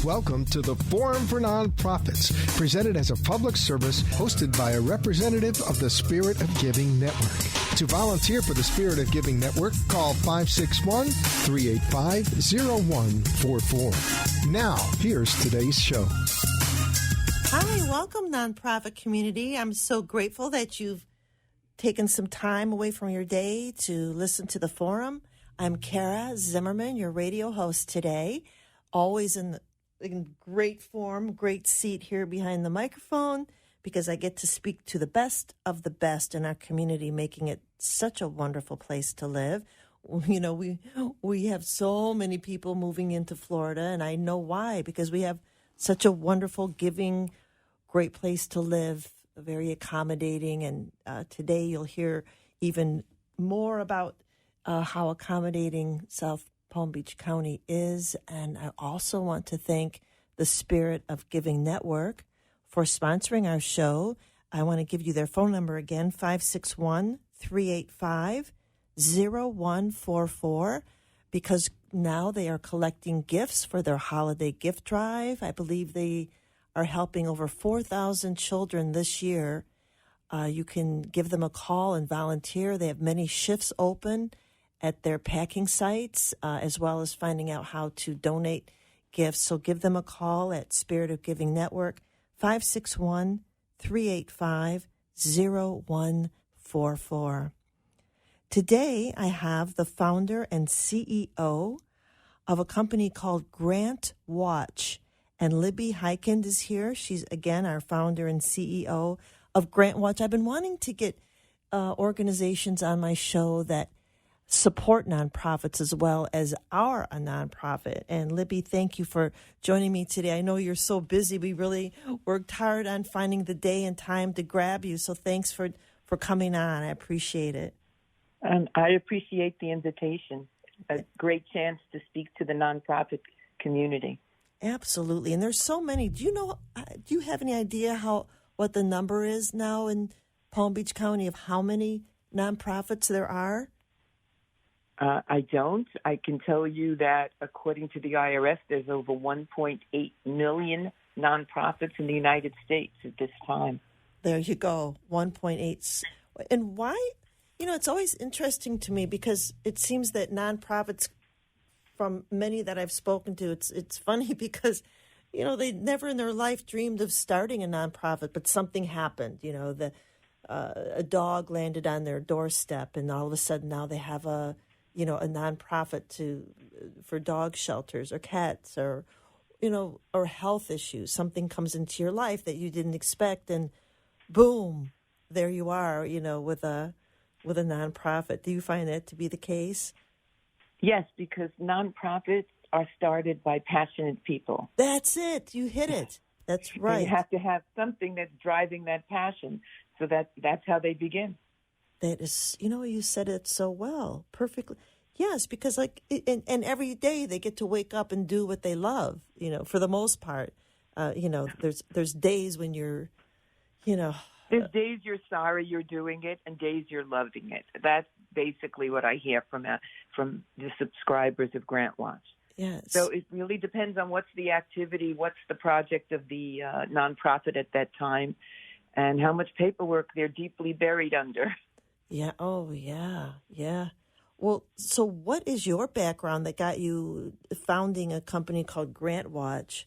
Welcome to the Forum for Nonprofits, presented as a public service, hosted by a representative of the Spirit of Giving Network. To volunteer for the Spirit of Giving Network, call 561-385-0144. Now, here's today's show. Hi, welcome, nonprofit community. I'm so grateful that you've taken some time away from your day to listen to the forum. I'm Cara Zimmerman, your radio host today, always in great form, great seat here behind the microphone, because I get to speak to the best of the best in our community, making it such a wonderful place to live. You know, we have so many people moving into Florida, and I know why, because we have such a wonderful, giving, great place to live, very accommodating. And today you'll hear even more about how accommodating South Palm Beach County is. And I also want to thank the Spirit of Giving Network for sponsoring our show. I want to give you their phone number again, 561-385-0144, because now they are collecting gifts for their holiday gift drive. I believe they are helping over 4,000 children this year. You can give them a call and volunteer. They have many shifts open at their packing sites, as well as finding out how to donate gifts. So give them a call at Spirit of Giving Network, 561-385-0144. Today, I have the founder and CEO of a company called GrantWatch, and Libby Hikind is here. She's, again, our founder and CEO of GrantWatch. I've been wanting to get organizations on my show that support nonprofits as well as are a nonprofit. And Libby, thank you for joining me today. I know you're so busy. We really worked hard on finding the day and time to grab you. So thanks for coming on. I appreciate it. And I appreciate the invitation. A great chance to speak to the nonprofit community. Absolutely. And there's so many. Do you have any idea what the number is now in Palm Beach County of how many nonprofits there are? I don't. I can tell you that according to the IRS, there's over 1.8 million nonprofits in the United States at this time. There you go, 1.8. And why? You know, it's always interesting to me because it seems that nonprofits, from many that I've spoken to, it's funny because, you know, they never in their life dreamed of starting a nonprofit, but something happened. You know, a dog landed on their doorstep, and all of a sudden now they have a nonprofit for dog shelters or cats or health issues. Something comes into your life that you didn't expect, and boom, there you are, with a nonprofit. Do you find that to be the case? Yes, because nonprofits are started by passionate people. That's it. You hit it. That's right. And you have to have something that's driving that passion, so that's how they begin. That is, you said it so well, perfectly. Yes, because and every day they get to wake up and do what they love, for the most part. There's days when you're, There's days you're sorry you're doing it and days you're loving it. That's basically what I hear from the subscribers of GrantWatch. Yes. So it really depends on what's the activity, what's the project of the nonprofit at that time, and how much paperwork they're deeply buried under. Yeah. Oh, yeah. Yeah. Well, so what is your background that got you founding a company called GrantWatch?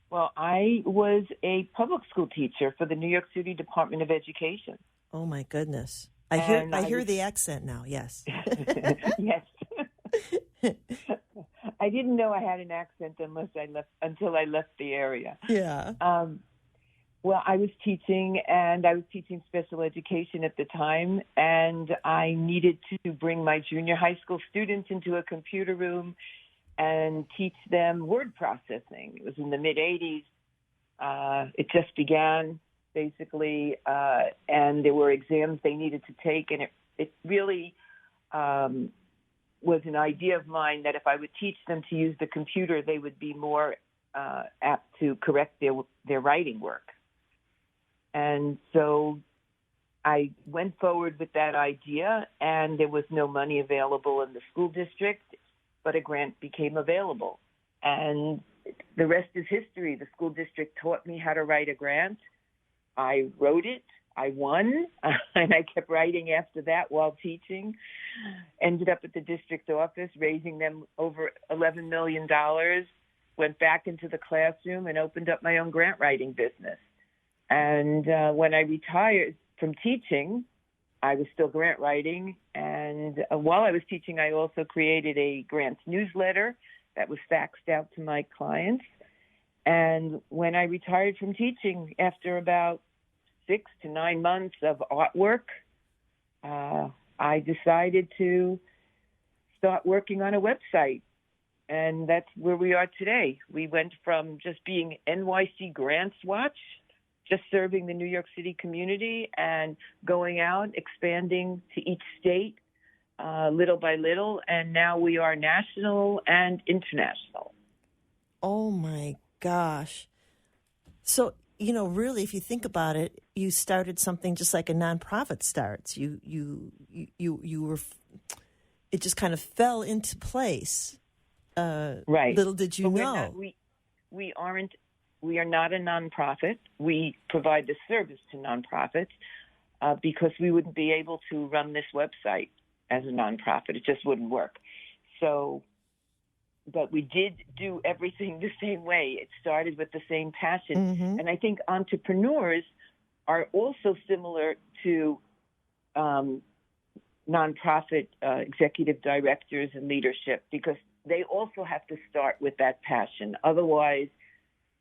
Well, I was a public school teacher for the New York City Department of Education. Oh, my goodness. I hear the accent now, yes. Yes. I didn't know I had an accent until I left the area. Yeah. Well, I was teaching special education at the time, and I needed to bring my junior high school students into a computer room and teach them word processing. It was in the mid-'80s. It just began, basically, and there were exams they needed to take, and it really was an idea of mine that if I would teach them to use the computer, they would be more apt to correct their writing work. And so I went forward with that idea, and there was no money available in the school district, but a grant became available. And the rest is history. The school district taught me how to write a grant. I wrote it. I won, and I kept writing after that while teaching. Ended up at the district office, raising them over $11 million, went back into the classroom and opened up my own grant writing business. And when I retired from teaching, I was still grant writing. And while I was teaching, I also created a grants newsletter that was faxed out to my clients. And when I retired from teaching, after about 6 to 9 months of artwork, I decided to start working on a website. And that's where we are today. We went from just being NYC GrantWatch, just serving the New York City community, and going out, expanding to each state little by little. And now we are national and international. Oh, my gosh. So, really, if you think about it, you started something just like a nonprofit starts. You were, it just kind of fell into place. Right. Little did you know. We are not a nonprofit. We provide the service to nonprofits because we wouldn't be able to run this website as a nonprofit. It just wouldn't work. So, but we did do everything the same way. It started with the same passion. Mm-hmm. And I think entrepreneurs are also similar to nonprofit executive directors and leadership, because they also have to start with that passion. Otherwise,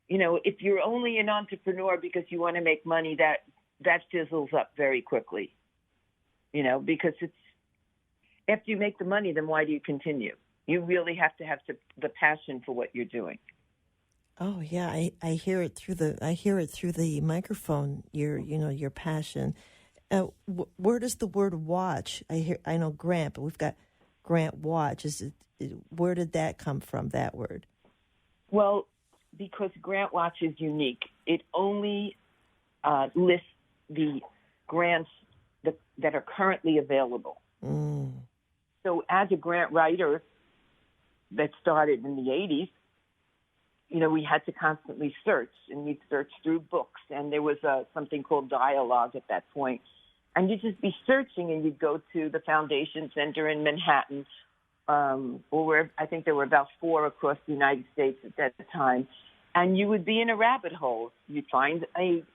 if you're only an entrepreneur because you want to make money, that fizzles up very quickly. Because it's after you make the money, then why do you continue? You really have to have the passion for what you're doing. Oh yeah, I hear it through the microphone. Your passion. Where does the word watch? I know grant, but we've got GrantWatch. Where did that come from? That word? Well, because GrantWatch is unique. It only lists the grants that are currently available. Mm. So as a grant writer that started in the 80s, we had to constantly search, and we'd search through books, and there was something called dialogue at that point. And you'd just be searching, and you'd go to the Foundation Center in Manhattan, or I think there were about 4 across the United States at that time, and you would be in a rabbit hole. You'd find an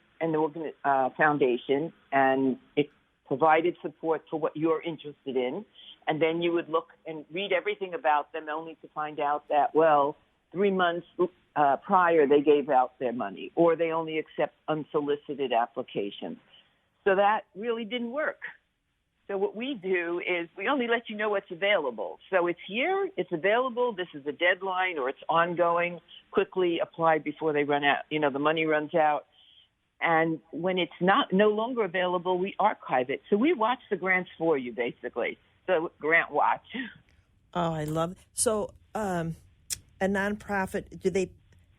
foundation, and it provided support for what you're interested in, and then you would look and read everything about them, only to find out that, 3 months prior they gave out their money, or they only accept unsolicited applications. So that really didn't work. So what we do is we only let you know what's available. So it's here, it's available, this is a deadline, or it's ongoing. Quickly apply before they run out, the money runs out. And when it's no longer available, we archive it. So we watch the grants for you, basically. So GrantWatch. Oh, I love it. So a nonprofit,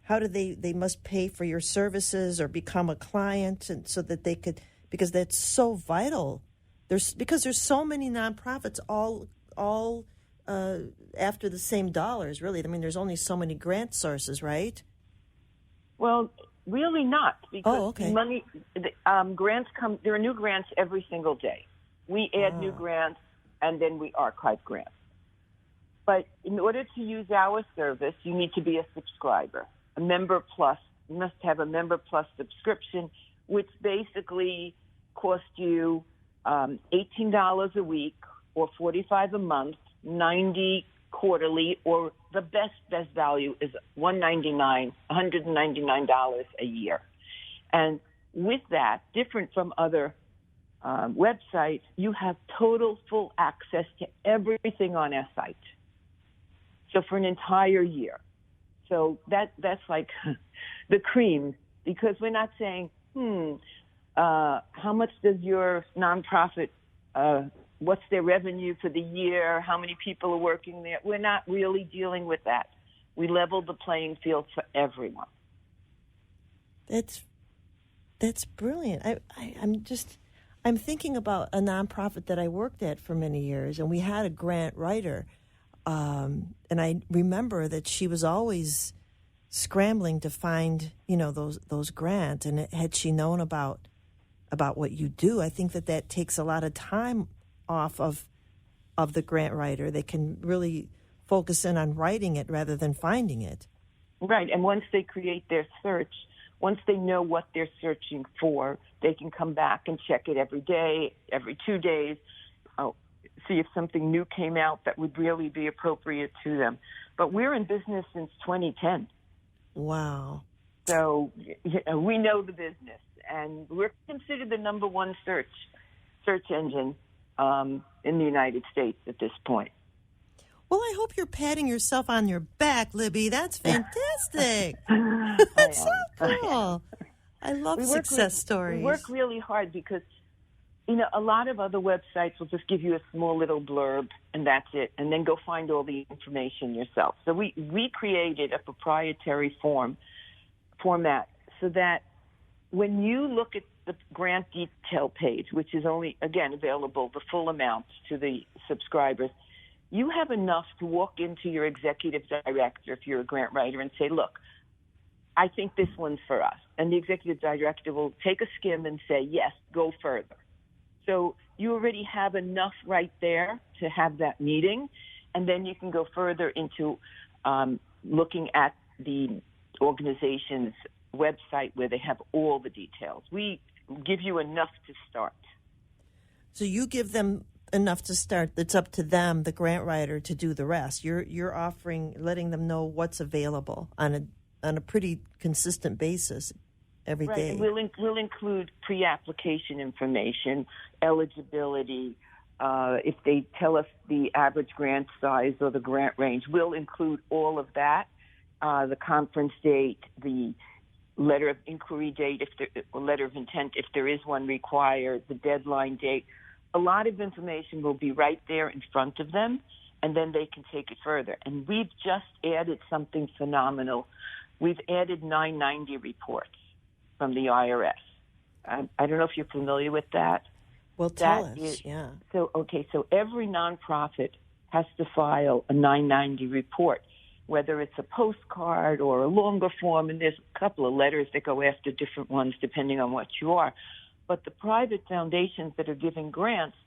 how do they must pay for your services or become a client, and so that they could, because that's so vital. Because there's so many nonprofits all after the same dollars, really. I mean, there's only so many grant sources, right? Well, really not, because grants come. There are new grants every single day. We add new grants, and then we archive grants. But in order to use our service, you need to be a subscriber, a Member Plus. You must have a Member Plus subscription, which basically costs you $18 a week, or $45 a month, $90 quarterly, or the best value is $199 a year. And with that, different from other websites, you have total full access to everything on our site. So for an entire year. So that's like the cream, because we're not saying, how much does your nonprofit, what's their revenue for the year? How many people are working there? We're not really dealing with that. We level the playing field for everyone. That's brilliant. I'm thinking about a nonprofit that I worked at for many years, and we had a grant writer. And I remember that she was always scrambling to find, those grants. And had she known about what you do, I think that takes a lot of time off of the grant writer. They can really focus in on writing it rather than finding it. Right. And once they create their search, once they know what they're searching for, they can come back and check it every day, every 2 days, see if something new came out that would really be appropriate to them. But we're in business since 2010. Wow. So we know the business, and we're considered the number one search engine in the United States at this point. Well, I hope you're patting yourself on your back, Libby. That's fantastic. That's so cool. I love success stories. We work really hard because, a lot of other websites will just give you a small little blurb and that's it, and then go find all the information yourself. So we created a proprietary format so that when you look at the grant detail page, which is only, again, available, the full amount to the subscribers, you have enough to walk into your executive director, if you're a grant writer, and say, look, I think this one's for us. And the executive director will take a skim and say, yes, go further. So you already have enough right there to have that meeting, and then you can go further into looking at the organization's website where they have all the details. We give you enough to start. So you give them enough to start. It's up to them, the grant writer, to do the rest. You're offering, letting them know what's available on a pretty consistent basis every day. And we'll include pre-application information, eligibility. If they tell us the average grant size or the grant range, we'll include all of that. The conference date, the letter of inquiry date, or letter of intent, if there is one required, the deadline date. A lot of information will be right there in front of them, and then they can take it further. And we've just added something phenomenal. We've added 990 reports from the IRS. I don't know if you're familiar with that. Well, tell us, yeah. So every nonprofit has to file a 990 report, whether it's a postcard or a longer form, and there's a couple of letters that go after different ones depending on what you are. But the private foundations that are giving grants,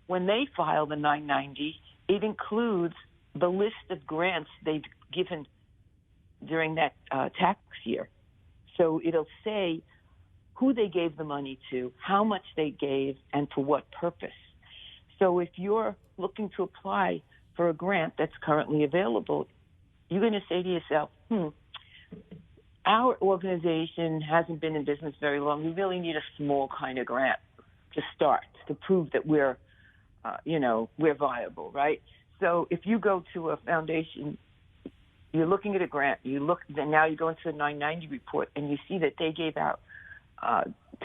when they file the 990, it includes the list of grants they've given during that tax year. So it'll say who they gave the money to, how much they gave, and for what purpose. So if you're looking to apply for a grant that's currently available, you're going to say to yourself, our organization hasn't been in business very long. We really need a small kind of grant to start, to prove that we're viable, right? So if you go to a foundation, you're looking at a grant, then now you go into the 990 report and you see that they gave out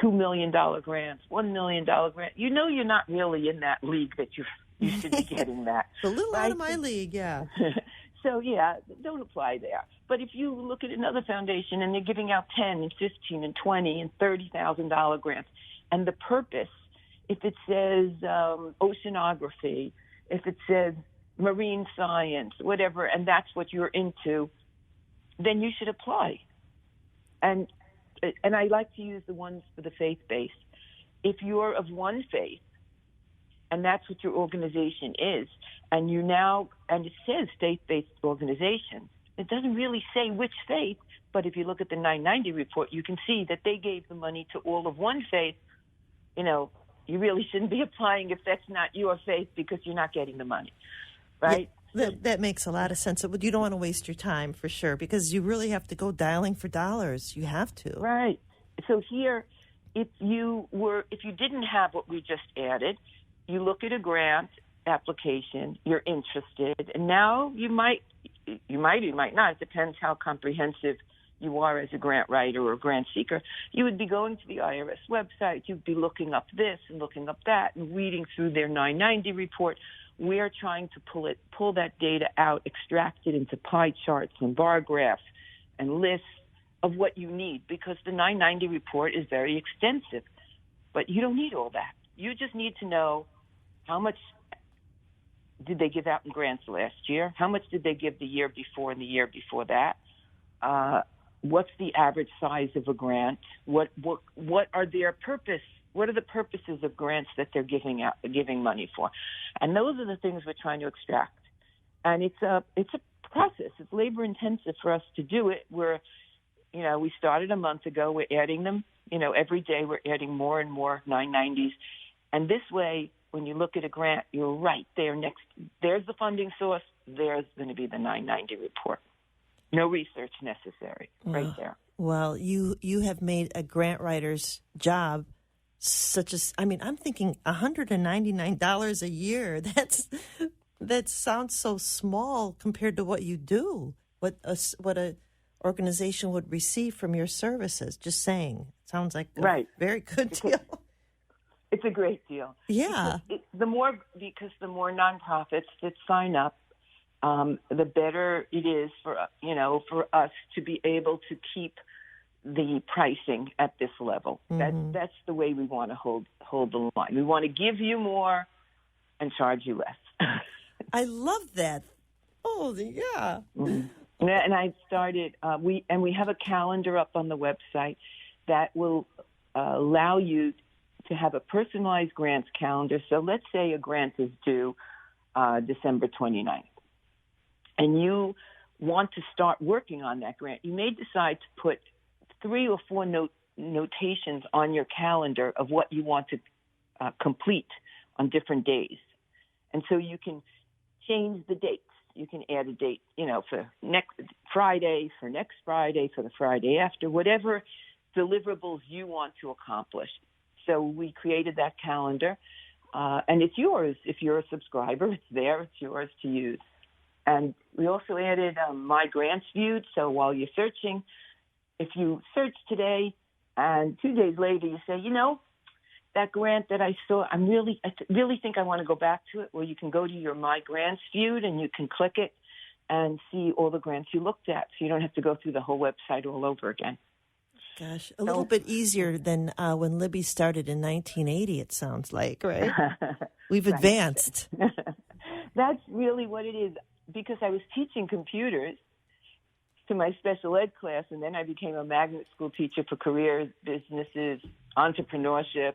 $2 million grants, $1 million grant. You know you're not really in that league that you should be getting that. It's a little out of my league, yeah. So, yeah, don't apply there. But if you look at another foundation and they're giving out 10 and 15 and 20 and $30,000 grants, and the purpose, if it says oceanography, if it says marine science, whatever, and that's what you're into, then you should apply. And I like to use the ones for the faith-based. If you're of one faith, and that's what your organization is, and it says faith-based organization, it doesn't really say which faith, but if you look at the 990 report, you can see that they gave the money to all of one faith. You really shouldn't be applying if that's not your faith because you're not getting the money, right? Yeah, that makes a lot of sense. You don't want to waste your time, for sure, because you really have to go dialing for dollars. You have to. Right. So here, if you didn't have what we just added, you look at a grant application, you're interested, and now you might not. It depends how comprehensive you are as a grant writer or a grant seeker. You would be going to the IRS website. You'd be looking up this and looking up that and reading through their 990 report. We're trying to pull that data out, extract it into pie charts and bar graphs and lists of what you need, because the 990 report is very extensive. But you don't need all that. You just need to know how much did they give out in grants last year? How much did they give the year before and the year before that? What's the average size of a grant? What are their purpose? What are the purposes of grants that they're giving money for? And those are the things we're trying to extract. And it's a process. It's labor intensive for us to do it. We started a month ago. We're adding them. Every day we're adding more and more 990s. And this way, when you look at a grant, you're right there next. There's the funding source. There's going to be the 990 report. No research necessary. Right there. Well, you have made a grant writer's job I'm thinking $199 a year. That sounds so small compared to what you do. What a organization would receive from your services. Just saying. Sounds like a very good deal. It's a great deal. Yeah. Because the more nonprofits that sign up, the better it is for us to be able to keep the pricing at this level. Mm-hmm. That's the way we want to hold the line. We want to give you more and charge you less. I love that. Oh, yeah. Mm-hmm. And I started. We have a calendar up on the website that will allow you to have a personalized grants calendar. So let's say a grant is due December 29th, and you want to start working on that grant. You may decide to put 3 or 4 notations on your calendar of what you want to complete on different days. And so you can change the dates. You can add a date, for next Friday, for the Friday after, whatever deliverables you want to accomplish. So we created that calendar, and it's yours. If you're a subscriber, it's there. It's yours to use. And we also added My Grants Viewed. So while you're searching, if you search today and 2 days later you say, that grant that I saw, I really think I want to go back to it, well, you can go to your My Grants Viewed and you can click it and see all the grants you looked at. So you don't have to go through the whole website all over again. Gosh, a little bit easier than when Libby started in 1980, it sounds like, right? We've advanced. That's really what it is, because I was teaching computers to my special ed class, and then I became a magnet school teacher for careers, businesses, entrepreneurship,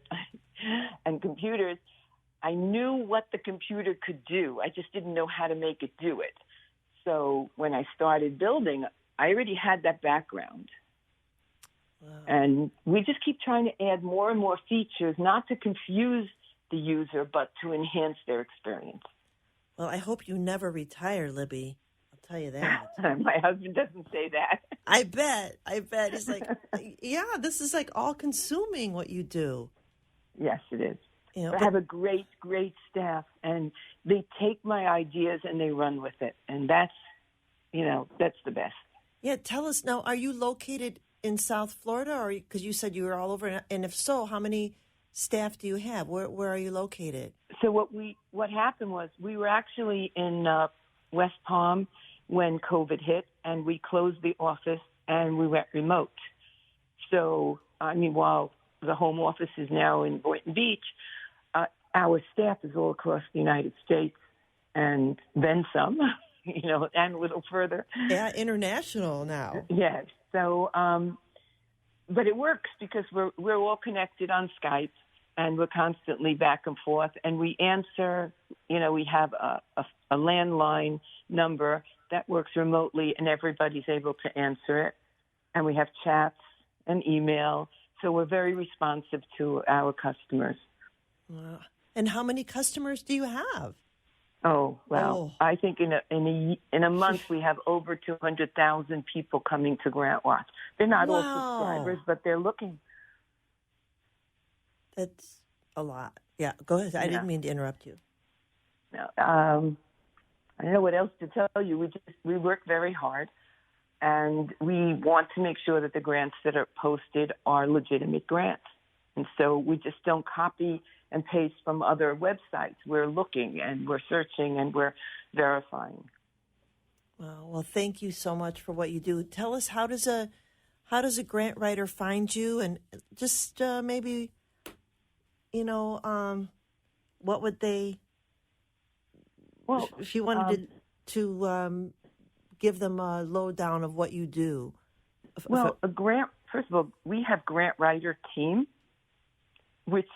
and computers. I knew what the computer could do. I just didn't know how to make it do it. So when I started building, I already had that background. Wow. And we just keep trying to add more and more features, not to confuse the user, but to enhance their experience. Well, I hope you never retire, Libby. I'll tell you that. My husband doesn't say that. I bet. He's like, yeah, this is like all-consuming what you do. Yes, it is. I have a great, great staff, and they take my ideas and they run with it. And that's the best. Yeah, tell us now, are you located in South Florida, or because you said you were all over? And if so, how many staff do you have? Where are you located? So what happened was we were actually in West Palm when COVID hit, and we closed the office and we went remote. So, while the home office is now in Boynton Beach, our staff is all across the United States and then some, and a little further. Yeah, international now. Yes. So, but it works because we're all connected on Skype, and we're constantly back and forth, and we answer. We have a landline number that works remotely, and everybody's able to answer it. And we have chats and email, so we're very responsive to our customers. Wow. And how many customers do you have? Oh, well, I think in a month we have over 200,000 people coming to GrantWatch. They're not all subscribers, but they're looking. That's a lot. Yeah, go ahead. I didn't mean to interrupt you. No, I don't know what else to tell you. We work very hard, and we want to make sure that the grants that are posted are legitimate grants. And so we just don't copy and paste from other websites. We're looking and we're searching and we're verifying. Well, thank you so much for what you do. Tell us, how does a grant writer find you, and just maybe, what would they Well, if you wanted to give them a lowdown of what you do. Well, first of all, we have grant writer team, which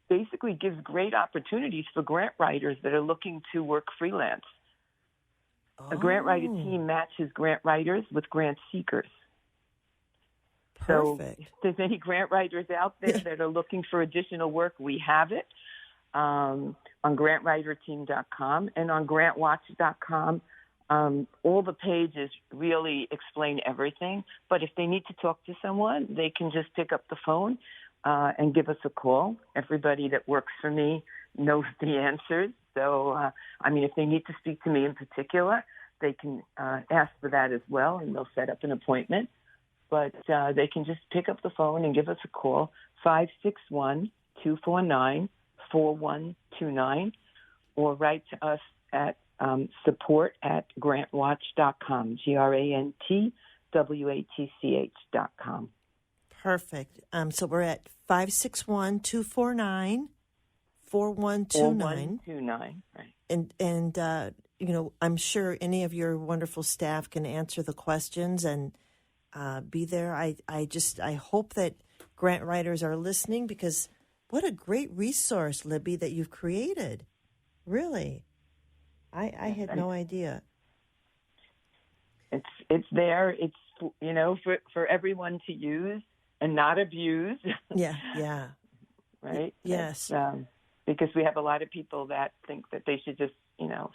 basically gives great opportunities for grant writers that are looking to work freelance. A grant writer team matches grant writers with grant seekers. Perfect. So if there's any grant writers out there that are looking for additional work, we have it on GrantWriterTeam.com and on GrantWatch.com. All the pages really explain everything, but if they need to talk to someone, they can just pick up the phone and give us a call. Everybody that works for me knows the answers. So, if they need to speak to me in particular, they can ask for that as well, and they'll set up an appointment. But they can just pick up the phone and give us a call, 561-249-4129, or write to us at support@grantwatch.com, GrantWatch.com. Perfect. So we're at 561-249-4129. 4129, right. And I'm sure any of your wonderful staff can answer the questions and be there. I hope that grant writers are listening, because what a great resource, Libby, that you've created. Really. I had no idea. It's there. It's, for everyone to use and not abuse. Yeah. Right? Yes. Because we have a lot of people that think that they should just,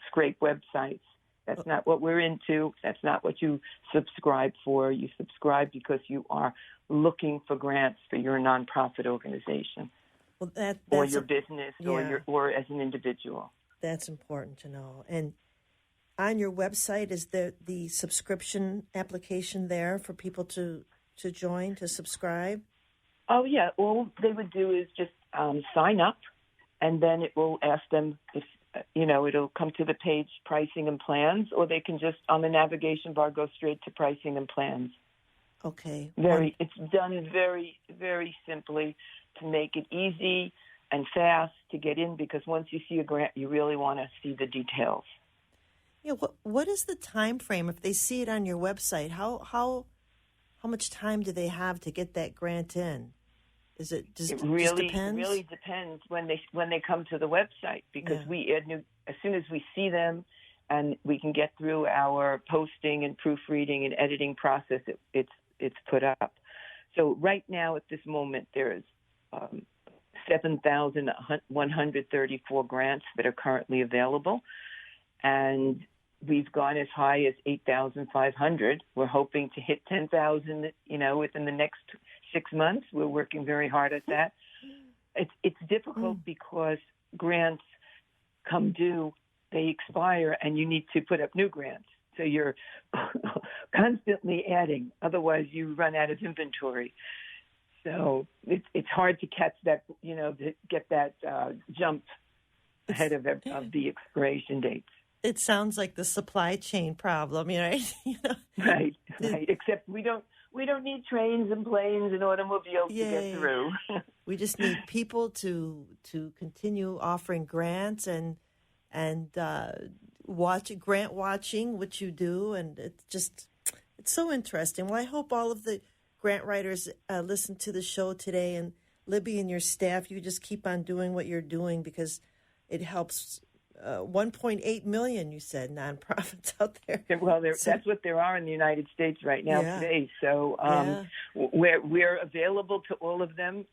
scrape websites. That's not what we're into. That's not what you subscribe for. You subscribe because you are looking for grants for your nonprofit organization, or your business, or as an individual. That's important to know. And on your website, is there the subscription application there for people to join, to subscribe? Oh, yeah. All they would do is just sign up, and then it will ask them if, it'll come to the page pricing and plans, or they can just, on the navigation bar, go straight to pricing and plans. Okay. It's done very, very simply to make it easy and fast to get in, because once you see a grant, you really want to see the details. Yeah. What is the time frame if they see it on your website? How much time do they have to get that grant in? It just depends? Really depends when they come to the website, because we add as soon as we see them, and we can get through our posting and proofreading and editing process, it's put up. So right now at this moment there is 7,134 grants that are currently available, and we've gone as high as 8,500. We're hoping to hit 10,000, within the next 6 months. We're working very hard at that. It's difficult because grants come due, they expire, and you need to put up new grants. So you're constantly adding. Otherwise, you run out of inventory. So it's hard to catch that, to get that jump ahead of the expiration dates. It sounds like the supply chain problem, right? Right. Except we don't need trains and planes and automobiles to get through. We just need people to continue offering grants and grant watching, which you do, and it's so interesting. Well, I hope all of the grant writers listen to the show today, and Libby and your staff, you just keep on doing what you're doing, because it helps 1.8 million, you said, nonprofits out there. Well, that's what there are in the United States right now today. So we're available to all of them.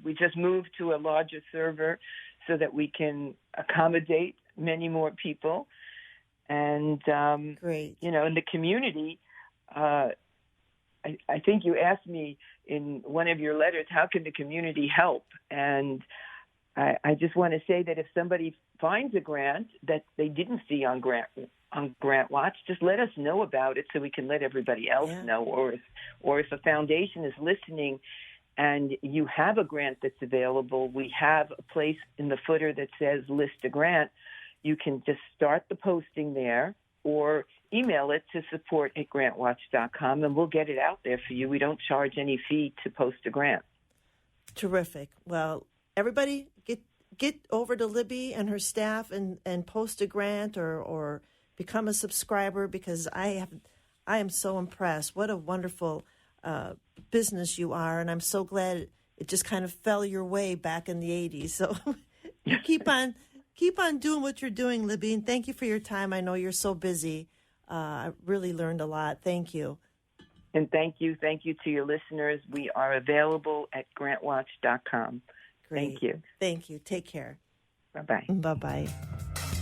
We just moved to a larger server so that we can accommodate many more people. And, great. In the community, I think you asked me in one of your letters, how can the community help? And I just want to say that if somebody finds a grant that they didn't see on GrantWatch, just let us know about it so we can let everybody else know. Or if a foundation is listening and you have a grant that's available, we have a place in the footer that says list a grant. You can just start the posting there, or email it to support@grantwatch.com, and we'll get it out there for you. We don't charge any fee to post a grant. Terrific. Well, everybody, get over to Libby and her staff and post a grant or become a subscriber, because I am so impressed. What a wonderful business you are, and I'm so glad it just kind of fell your way back in the 80s. So you keep on doing what you're doing, Libby, and thank you for your time. I know you're so busy. I really learned a lot. Thank you. And thank you to your listeners. We are available at GrantWatch.com. Great. Thank you. Thank you. Take care. Bye-bye. Bye-bye.